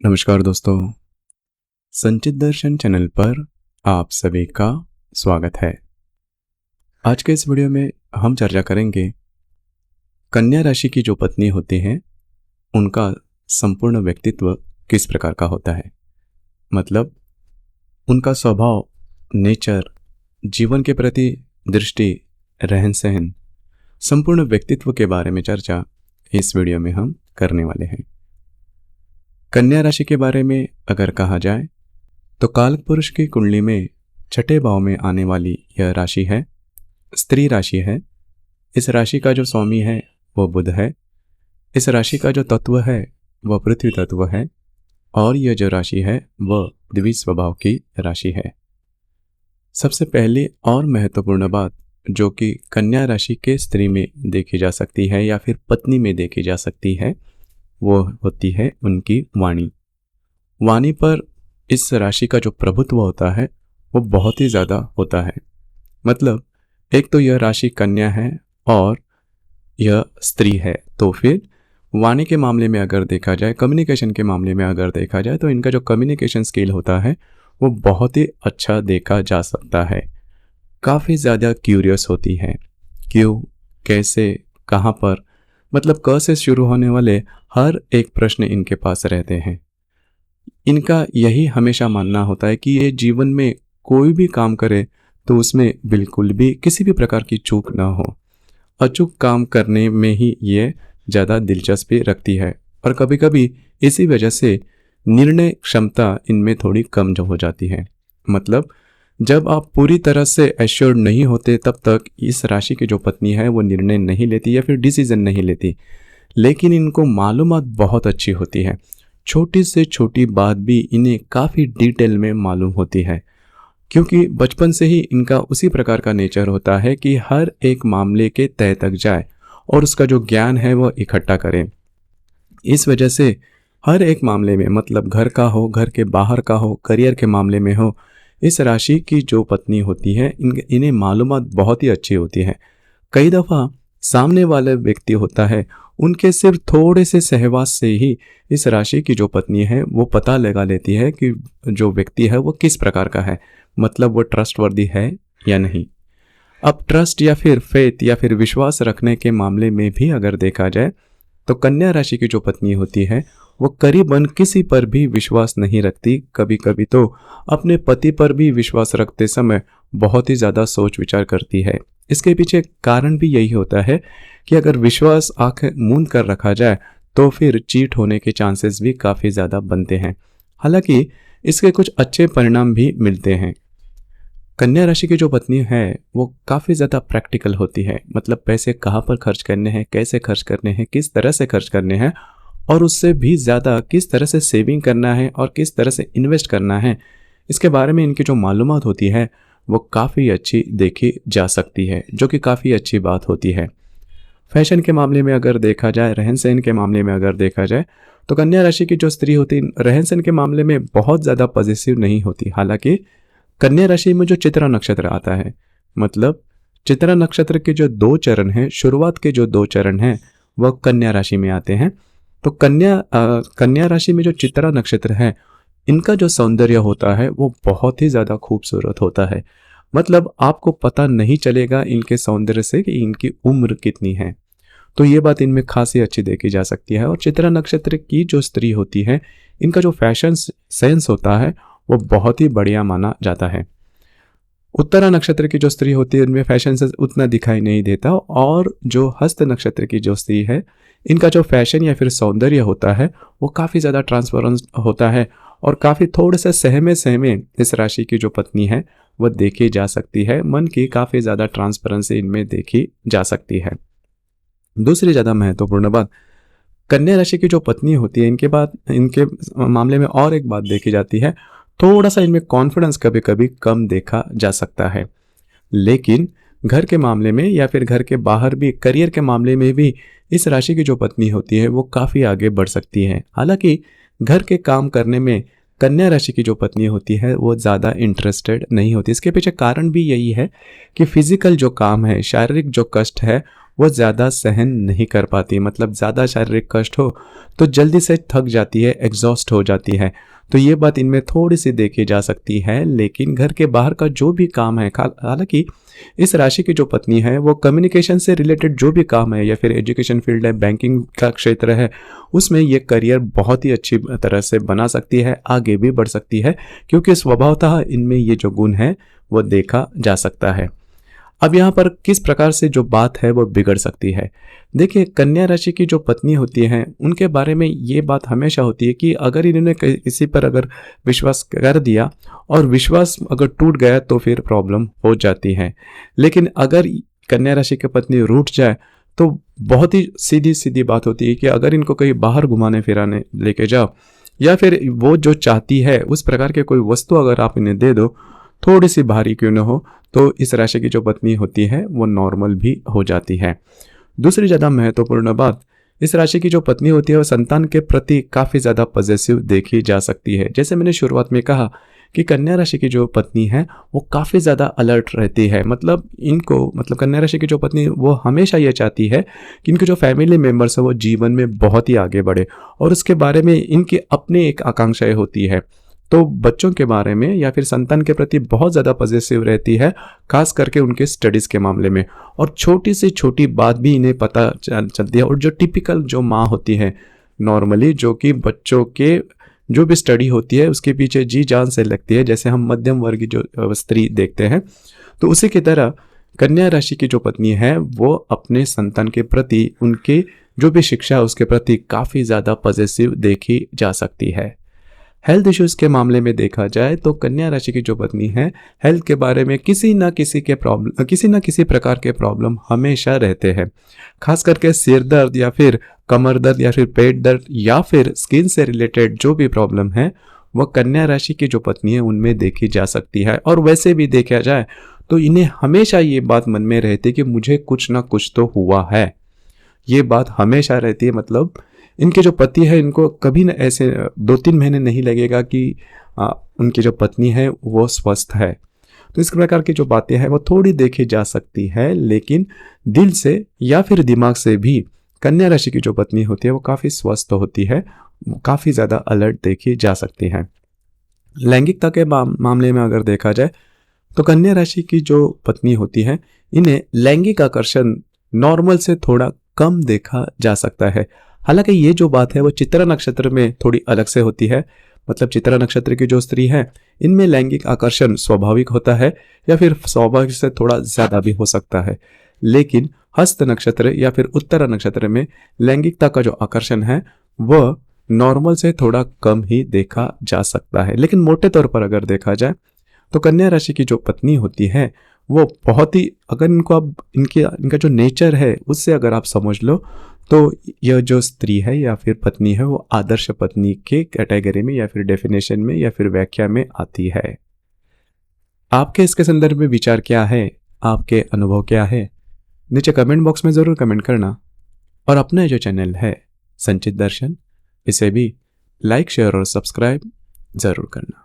नमस्कार दोस्तों, संचित दर्शन चैनल पर आप सभी का स्वागत है। आज के इस वीडियो में हम चर्चा करेंगे कन्या राशि की जो पत्नी होती हैं उनका संपूर्ण व्यक्तित्व किस प्रकार का होता है। मतलब उनका स्वभाव, नेचर, जीवन के प्रति दृष्टि, रहन सहन, संपूर्ण व्यक्तित्व के बारे में चर्चा इस वीडियो में हम करने वाले हैं। कन्या राशि के बारे में अगर कहा जाए तो कालपुरुष की कुंडली में छठे भाव में आने वाली यह राशि है, स्त्री राशि है। इस राशि का जो स्वामी है वो बुध है। इस राशि का जो तत्व है वह पृथ्वी तत्व है और यह जो राशि है वह द्विज स्वभाव की राशि है। सबसे पहली और महत्वपूर्ण बात जो कि कन्या राशि के स्त्री में देखी जा सकती है या फिर पत्नी में देखी जा सकती है वो होती है उनकी वाणी। वाणी पर इस राशि का जो प्रभुत्व होता है वो बहुत ही ज़्यादा होता है। मतलब एक तो यह राशि कन्या है और यह स्त्री है, तो फिर वाणी के मामले में अगर देखा जाए, कम्युनिकेशन के मामले में अगर देखा जाए तो इनका जो कम्युनिकेशन स्किल होता है वो बहुत ही अच्छा देखा जा सकता है। काफ़ी ज़्यादा क्यूरियस होती है, क्यों, कैसे, कहाँ पर, मतलब क से शुरू होने वाले हर एक प्रश्न इनके पास रहते हैं। इनका यही हमेशा मानना होता है कि ये जीवन में कोई भी काम करे तो उसमें बिल्कुल भी किसी भी प्रकार की चूक ना हो। अचूक काम करने में ही ये ज़्यादा दिलचस्पी रखती है और कभी कभी इसी वजह से निर्णय क्षमता इनमें थोड़ी कम जो हो जाती है। मतलब जब आप पूरी तरह से एश्योर्ड नहीं होते तब तक इस राशि की जो पत्नी है वो निर्णय नहीं लेती या फिर डिसीजन नहीं लेती, लेकिन इनको मालूमात बहुत अच्छी होती है। छोटी से छोटी बात भी इन्हें काफ़ी डिटेल में मालूम होती है, क्योंकि बचपन से ही इनका उसी प्रकार का नेचर होता है कि हर एक मामले के तह तक जाए और उसका जो ज्ञान है वो इकट्ठा करें। इस वजह से हर एक मामले में, मतलब घर का हो, घर के बाहर का हो, करियर के मामले में हो, इस राशि की जो पत्नी होती है इन्हें मालूमात बहुत ही अच्छी होती है। कई दफ़ा सामने वाला व्यक्ति होता है, उनके सिर्फ थोड़े से सहवास से ही इस राशि की जो पत्नी है वो पता लगा लेती है कि जो व्यक्ति है वो किस प्रकार का है, मतलब वो ट्रस्टवर्दी है या नहीं। अब ट्रस्ट या फिर फेथ या फिर विश्वास रखने के मामले में भी अगर देखा जाए तो कन्या राशि की जो पत्नी होती है वो करीबन किसी पर भी विश्वास नहीं रखती। कभी कभी तो अपने पति पर भी विश्वास रखते समय बहुत ही ज़्यादा सोच विचार करती है। इसके पीछे कारण भी यही होता है कि अगर विश्वास आंखें मूंद कर रखा जाए तो फिर चीट होने के चांसेस भी काफ़ी ज़्यादा बनते हैं। हालांकि इसके कुछ अच्छे परिणाम भी मिलते हैं। कन्या राशि की जो पत्नी है वो काफ़ी ज़्यादा प्रैक्टिकल होती है। मतलब पैसे कहाँ पर खर्च करने हैं, कैसे खर्च करने हैं, किस तरह से खर्च करने हैं और उससे भी ज़्यादा किस तरह से सेविंग करना है और किस तरह से इन्वेस्ट करना है, इसके बारे में इनकी जो मालूमात होती है वो काफ़ी अच्छी देखी जा सकती है, जो कि काफ़ी अच्छी बात होती है। फैशन के मामले में अगर देखा जाए, रहन सहन के मामले में अगर देखा जाए तो कन्या राशि की जो स्त्री होती रहन सहन के मामले में बहुत ज़्यादा पॉजिटिव नहीं होती। हालांकि कन्या राशि में जो चित्रा नक्षत्र आता है, मतलब चित्रा नक्षत्र के जो 2 चरण हैं, शुरुआत के जो 2 चरण हैं वह कन्या राशि में आते हैं। तो कन्या राशि में जो चित्रा नक्षत्र है इनका जो सौंदर्य होता है वो बहुत ही ज़्यादा खूबसूरत होता है। मतलब आपको पता नहीं चलेगा इनके सौंदर्य से कि इनकी उम्र कितनी है। तो ये बात इनमें खासी अच्छी देखी जा सकती है। और चित्रा नक्षत्र की जो स्त्री होती है इनका जो फैशन सेंस होता है वो बहुत ही बढ़िया माना जाता है। उत्तरा नक्षत्र की जो स्त्री होती है उनमें फैशन सेंस उतना दिखाई नहीं देता। और जो हस्त नक्षत्र की जो स्त्री है इनका जो फैशन या फिर सौंदर्य होता है वो काफ़ी ज़्यादा ट्रांसपेरेंट होता है और काफ़ी थोड़े से सहमे सहमे इस राशि की जो पत्नी है वह देखी जा सकती है। मन की काफ़ी ज़्यादा ट्रांसपेरेंसी इनमें देखी जा सकती है। दूसरी ज़्यादा महत्वपूर्ण बात, कन्या राशि की जो पत्नी होती है इनके मामले में और एक बात देखी जाती है, थोड़ा सा इनमें कॉन्फिडेंस कभी कभी कम देखा जा सकता है। लेकिन घर के मामले में या फिर घर के बाहर भी, करियर के मामले में भी इस राशि की जो पत्नी होती है वो काफ़ी आगे बढ़ सकती है। हालांकि घर के काम करने में कन्या राशि की जो पत्नी होती है वो ज़्यादा इंटरेस्टेड नहीं होती। इसके पीछे कारण भी यही है कि फिजिकल जो काम है, शारीरिक जो कष्ट है वो ज़्यादा सहन नहीं कर पाती, मतलब ज़्यादा शारीरिक कष्ट हो तो जल्दी से थक जाती है, एग्जॉस्ट हो जाती है। तो ये बात इनमें थोड़ी सी देखी जा सकती है। लेकिन घर के बाहर का जो भी काम है, हालांकि इस राशि की जो पत्नी है वो कम्युनिकेशन से रिलेटेड जो भी काम है या फिर एजुकेशन फील्ड है, बैंकिंग का क्षेत्र है, उसमें ये करियर बहुत ही अच्छी तरह से बना सकती है, आगे भी बढ़ सकती है, क्योंकि स्वभावतः इनमें ये जो गुण है वो देखा जा सकता है। अब यहाँ पर किस प्रकार से जो बात है वो बिगड़ सकती है। देखिए, कन्या राशि की जो पत्नी होती हैं उनके बारे में ये बात हमेशा होती है कि अगर इन्होंने किसी पर अगर विश्वास कर दिया और विश्वास अगर टूट गया तो फिर प्रॉब्लम हो जाती है। लेकिन अगर कन्या राशि की पत्नी रूठ जाए तो बहुत ही सीधी सीधी बात होती है कि अगर इनको कहीं बाहर घुमाने फिराने लेके जाओ या फिर वो जो चाहती है उस प्रकार के कोई वस्तु अगर आप इन्हें दे दो, थोड़ी सी भारी क्यों न हो, तो इस राशि की जो पत्नी होती है वो नॉर्मल भी हो जाती है। दूसरी ज़्यादा महत्वपूर्ण बात, इस राशि की जो पत्नी होती है वो संतान के प्रति काफ़ी ज़्यादा पॉजिटिव देखी जा सकती है। जैसे मैंने शुरुआत में कहा कि कन्या राशि की जो पत्नी है वो काफ़ी ज़्यादा अलर्ट रहती है। मतलब कन्या राशि की जो पत्नी वो हमेशा ये चाहती है कि इनके जो फैमिली मेम्बर्स है वो जीवन में बहुत ही आगे बढ़े और उसके बारे में इनकी अपनी एक आकांक्षाएं होती है। तो बच्चों के बारे में या फिर संतान के प्रति बहुत ज़्यादा पॉजिटिव रहती है, खास करके उनके स्टडीज़ के मामले में। और छोटी से छोटी बात भी इन्हें पता चलती है। और जो टिपिकल जो माँ होती है नॉर्मली, जो कि बच्चों के जो भी स्टडी होती है उसके पीछे जी जान से लगती है, जैसे हम मध्यम वर्गीय जो स्त्री देखते हैं, तो उसी की तरह कन्या राशि की जो पत्नी है वो अपने संतान के प्रति, उनके जो भी शिक्षा है उसके प्रति काफ़ी ज़्यादा पॉजिटिव देखी जा सकती है। हेल्थ इश्यूज़ के मामले में देखा जाए तो कन्या राशि की जो पत्नी है हेल्थ के बारे में किसी ना किसी प्रकार के प्रॉब्लम हमेशा रहते हैं। खास करके सिर दर्द या फिर कमर दर्द या फिर पेट दर्द या फिर स्किन से रिलेटेड जो भी प्रॉब्लम है वह कन्या राशि की जो पत्नी है उनमें देखी जा सकती है। और वैसे भी देखा जाए तो इन्हें हमेशा ये बात मन में रहती है कि मुझे कुछ ना कुछ तो हुआ है। ये बात हमेशा रहती है। मतलब इनके जो पति है इनको कभी न ऐसे 2-3 महीने नहीं लगेगा कि उनकी जो पत्नी है वो स्वस्थ है। तो इस प्रकार की जो बातें हैं वो थोड़ी देखी जा सकती है, लेकिन दिल से या फिर दिमाग से भी कन्या राशि की जो पत्नी होती है वो काफ़ी स्वस्थ होती है, काफ़ी ज़्यादा अलर्ट देखी जा सकती है। लैंगिकता के मामले में अगर देखा जाए तो कन्या राशि की जो पत्नी होती है इन्हें लैंगिक आकर्षण नॉर्मल से थोड़ा कम देखा जा सकता है। हालांकि ये जो बात है वो चित्रा नक्षत्र में थोड़ी अलग से होती है। मतलब चित्रा नक्षत्र की जो स्त्री है इनमें लैंगिक आकर्षण स्वाभाविक होता है या फिर स्वाभाविक से थोड़ा ज़्यादा भी हो सकता है। लेकिन हस्त नक्षत्र या फिर उत्तरा नक्षत्र में लैंगिकता का जो आकर्षण है वह नॉर्मल से थोड़ा कम ही देखा जा सकता है। लेकिन मोटे तौर पर अगर देखा जाए तो कन्या राशि की जो पत्नी होती है वो बहुत ही, अगर इनको आप इनका जो नेचर है उससे अगर आप समझ लो तो यह जो स्त्री है या फिर पत्नी है वो आदर्श पत्नी के कैटेगरी में या फिर डेफिनेशन में या फिर व्याख्या में आती है। आपके इसके संदर्भ में विचार क्या है, आपके अनुभव क्या है, नीचे कमेंट बॉक्स में ज़रूर कमेंट करना। और अपना जो चैनल है संचित दर्शन, इसे भी लाइक शेयर और सब्सक्राइब ज़रूर करना।